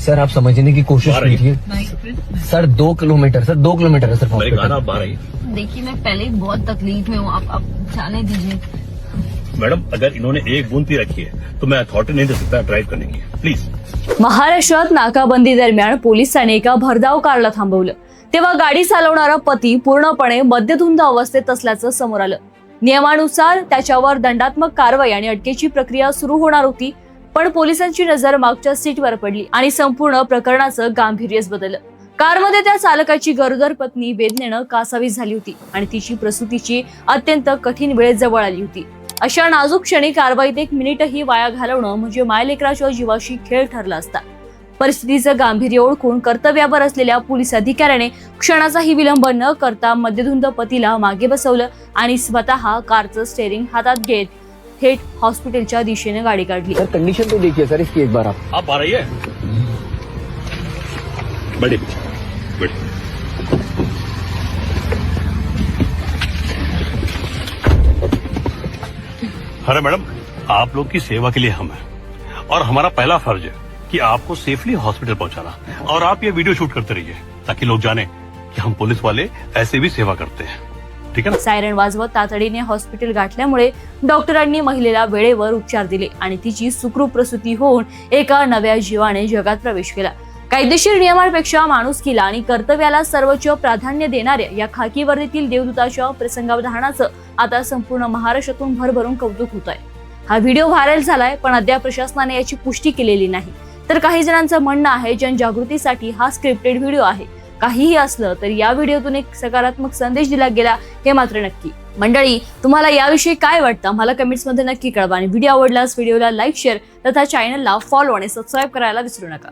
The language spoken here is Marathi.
सर आप समझने की कोशिश कीजिए सर। 2 किलोमीटर सर, 2 किलोमीटर है सर हॉस्पिटल। देखिए मैं पहले ही बहुत तकलीफ में हूँ, आप जाने दीजिए। मैडम अगर इन्होंने एक बूंद पी रखी है तो मैं अथॉरिटी नहीं दे सकता ड्राइव करने की, प्लीज। महाराष्ट्रात नाकाबंदी दरम्यान पोलिसांनी एका भरधाव कारला थांबवलं तेव्हा गाडी चालवणारा पती पूर्णपणे मद्यधुंद अवस्थेत असल्याचं समोर आलं। नियमानुसार त्याच्यावर दंडात्मक कारवाई आणि अटकेची प्रक्रिया सुरू होणार होती, पण पोलिसांची नजर मागच्या सीटवर पडली आणि संपूर्ण प्रकरणाचं गांभीर्यच बदललं। कारमध्ये त्या चालकाची गरोदर पत्नी वेदनेनं कासावीस झाली होती आणि तिची प्रसूतीची अत्यंत कठीण वेळ जवळ आली होती। अशा नाजूक क्षणी कारवाईत 1 मिनिटही वाया घालवणं म्हणजे मायलेकराच्या जीवाशी खेळ ठरला असता। परिस्थितीचं गांभीर्य ओळखून कर्तव्यावर असलेल्या पोलीस अधिकाऱ्याने क्षणाचाही विलंब न करता मद्यधुंद पतीला मागे बसवलं आणि स्वतः कारचं स्टेअरिंग हातात घेत थेट हॉस्पिटलच्या दिशेने गाडी काढली। सर कंडीशन तो देखिए सर इसकी एक बार आप आ रही है बड़ी बड़ी। अरे मैडम आप लोग की सेवा के लिए हम हैं और हमारा पहला फर्ज है कि आपको सेफली हॉस्पिटल पहुंचाना, और आप ये वीडियो शूट करते रहिए ताकि लोग जाने कि हम पुलिस वाले ऐसे भी सेवा करते हैं, ठीक है ना। सायरन वाजवत तातडीने हॉस्पिटल गाठल्यामुळे डॉक्टरांनी महिलेला वेळेवर उपचार दिले आणि तिची सुखरूप प्रसूती होऊन एका नव्या जीवाने जगात प्रवेश केला। कायदेशीर नियमांपेक्षा माणुसकीला आणि कर्तव्याला सर्वोच्च प्राधान्य देणाऱ्या या खाकी वर्दीतील देवदूताच्या प्रसंगावधानाचं आता संपूर्ण महाराष्ट्रातून भरभरून कौतुक होत आहे। हा व्हिडिओ व्हायरल झालाय, पण अद्याप प्रशासनाने याची पुष्टी केलेली नाही। तर काही जणांचं म्हणणं आहे जनजागृतीसाठी हा स्क्रिप्टेड व्हिडिओ आहे। काहीही असलं तरी या व्हिडिओतून एक सकारात्मक संदेश दिला गेला हे मात्र नक्की। मंडळी, तुम्हाला याविषयी काय वाटतं मला कमेंट्स मध्ये नक्की कळवा आणि व्हिडिओ आवडल्यास व्हिडिओला लाईक, शेअर तथा चॅनलला फॉलो आणि सबस्क्राईब करायला विसरू नका।